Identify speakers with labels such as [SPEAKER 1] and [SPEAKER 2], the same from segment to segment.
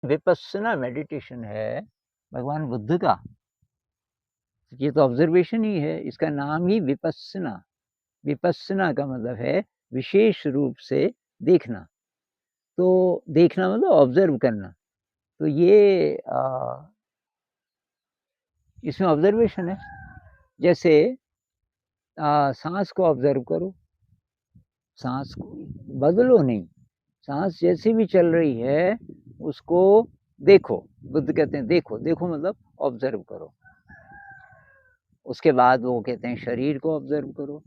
[SPEAKER 1] Vipassana meditation है भगवान बुद्ध का। ये तो ऑब्जर्वेशन ही है, इसका नाम ही विपस्सना। विपस्सना का मतलब है विशेष रूप से देखना। तो देखना मतलब ऑब्जर्व करना। तो ये इसमें ऑब्जर्वेशन है। जैसे साँस को ऑब्जर्व करो, साँस को बदलो नहीं, साँस जैसी भी चल रही है उसको देखो। बुद्ध कहते हैं देखो, देखो मतलब ऑब्जर्व करो। उसके बाद वो कहते हैं शरीर को ऑब्जर्व करो,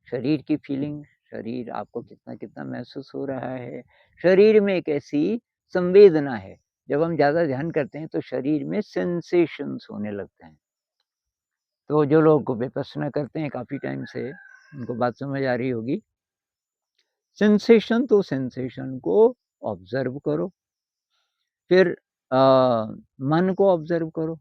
[SPEAKER 1] शरीर की फीलिंग, शरीर आपको कितना-कितना महसूस हो रहा है। शरीर में एक ऐसी संवेदना है, जब हम ज़्यादा ध्यान करते हैं तो शरीर में सेंसेशंस होने लगते हैं। तो जो लोग विपस्सना करते हैं काफ़ी टाइम से, उनको बात समझ आ रही होगी। सेंसेशन तो सेंसेशन को ऑब्जर्व करो। फिर मन को ऑब्जर्व करो।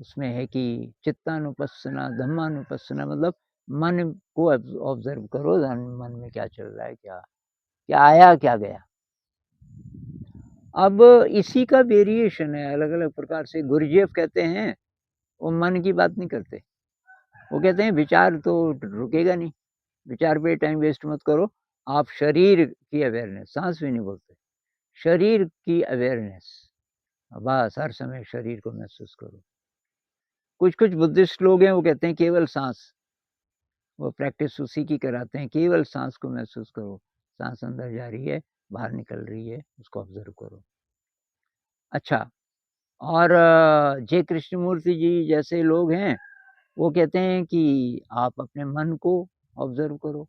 [SPEAKER 1] उसमें है कि चित्तानुपस्सना, धम्मानुपस्सना मतलब मन को ऑब्जर्व करो, मन में क्या चल रहा है, क्या क्या आया, क्या गया। अब इसी का वेरिएशन है अलग-अलग प्रकार से। गुरुजीएफ कहते हैं, वो मन की बात नहीं करते। वो कहते हैं विचार तो रुकेगा नहीं, विचार पे टाइम वेस्ट मत करो। आप शरीर की अवेयरनेस, साँस भी नहीं बोलते, शरीर की अवेयरनेस, बस हर समय शरीर को महसूस करो। कुछ-कुछ बुद्धिस्ट लोग हैं वो कहते हैं केवल साँस, वो प्रैक्टिस उसी की कराते हैं, केवल साँस को महसूस करो। साँस अंदर जा रही है, बाहर निकल रही है, उसको ऑब्ज़र्व करो। अच्छा, और जे कृष्णमूर्ति जी जैसे लोग हैं, वो कहते हैं कि आप अपने मन को ऑब्ज़र्व करो।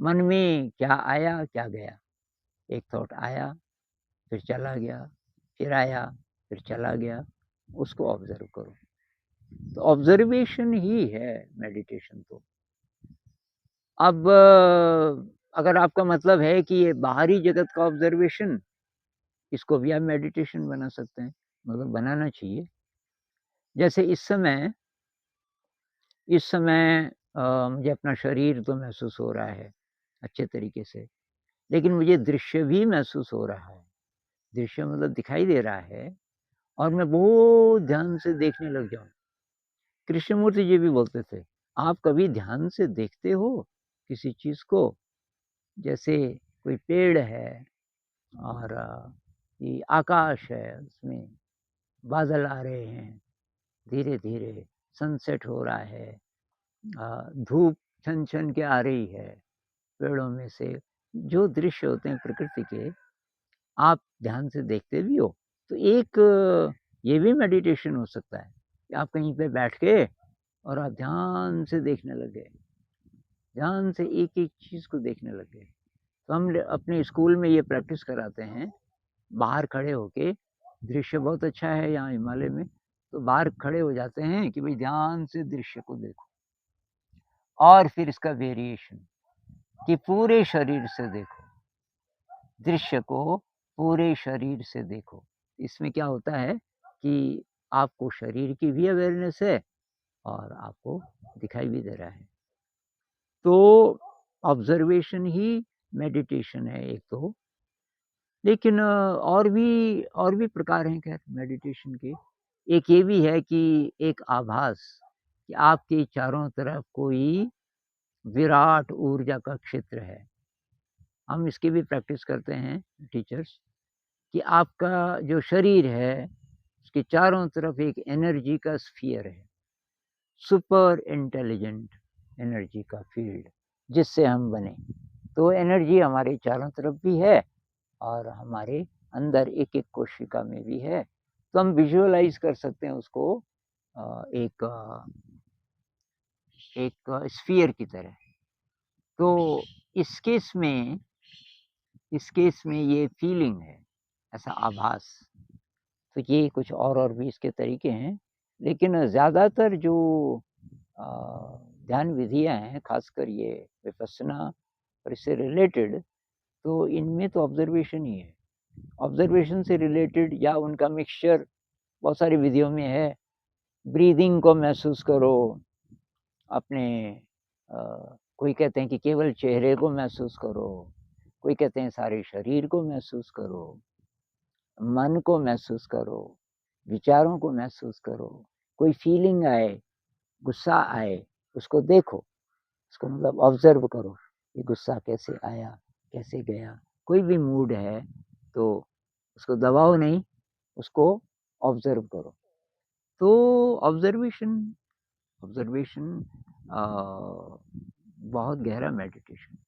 [SPEAKER 1] मन में क्या आया, क्या गया? एक थॉट आया, फिर चला गया, फिर आया, फिर चला गया, उसको ऑब्ज़र्व करो। तो ऑब्ज़र्वेशन ही है मेडिटेशन तो। अब अगर आपका मतलब है कि ये बाहरी जगत का ऑब्ज़र्वेशन, इसको भी आप मेडिटेशन बना सकते हैं, मतलब बनाना चाहिए। जैसे इस समय मुझे अपना शरीर तो महसूस हो रहा है अच्छे तरीके से, लेकिन मुझे दृश्य भी महसूस हो रहा है। दृश्य मतलब दिखाई दे रहा है और मैं बहुत ध्यान से देखने लग जाऊँ। कृष्णमूर्ति जी भी बोलते थे, आप कभी ध्यान से देखते हो किसी चीज़ को? जैसे कोई पेड़ है और ये आकाश है, उसमें बादल आ रहे हैं, धीरे-धीरे सनसेट हो रहा है, धूप छन-छन के आ रही है, पेड़ों में से जो दृश्य होते हैं प्रकृति के, आप ध्यान से देखते भी हो। तो एक ये भी मेडिटेशन हो सकता है कि आप कहीं पे बैठ के और आप ध्यान से देखने लग गए, ध्यान से एक-एक चीज़ को देखने लग गए। तो हम अपने स्कूल में ये प्रैक्टिस कराते हैं, बाहर खड़े होके, दृश्य बहुत अच्छा है यहाँ हिमालय में, तो बाहर खड़े हो जाते हैं कि भई ध्यान से दृश्य को देखो। और फिर इसका वेरिएशन कि पूरे शरीर से देखो, दृश्य को पूरे शरीर से देखो। इसमें क्या होता है कि आपको शरीर की भी अवेयरनेस है और आपको दिखाई भी दे रहा है। तो ऑब्ज़र्वेशन ही मेडिटेशन है एक तो। लेकिन और भी प्रकार हैं ख़ैर मेडिटेशन के। एक ये भी है कि एक आभास कि आपके चारों तरफ कोई विराट ऊर्जा का क्षेत्र है। हम इसकी भी प्रैक्टिस करते हैं टीचर्स कि आपका जो शरीर है, उसके चारों तरफ एक एनर्जी का स्फीयर है। सुपर इंटेलिजेंट एनर्जी का फ़ील्ड जिससे हम बने। तो एनर्जी हमारे चारों तरफ भी है और हमारे अंदर एक-एक कोशिका में भी है। तो हम विज़ुअलाइज़ कर सकते हैं उसको एक एक स्फ़ीयर की तरह। तो इस केस में इस केस में ये फ़ीलिंग है, ऐसा आभास। तो ये कुछ और भी इसके तरीके हैं। लेकिन ज़्यादातर जो अ, ध्यान विधियाँ हैं, ख़ासकर ये विपस्सना और इससे रिलेटेड, तो इनमें तो ऑब्ज़र्वेशन ही है। ऑब्ज़र्वेशन से रिलेटेड या उनका मिक्सचर बहुत सारी विधियों में है। ब्रीदिंग को महसूस करो, अपने कोई कहते हैं कि केवल चेहरे को महसूस करो, कोई कहते हैं सारे शरीर को महसूस करो। मन को महसूस करो, विचारों को महसूस करो, कोई फीलिंग आए, गुस्सा आए, उसको देखो, उसको मतलब ऑब्ज़र्व करो, ये गुस्सा कैसे आया, कैसे गया। कोई भी मूड है, तो उसको दबाओ नहीं, उसको ऑब्ज़र्व करो। तो ऑब्ज़र्वेशन ऑब्ज़र्वेशन अ, बहुत गहरा मेडिटेशन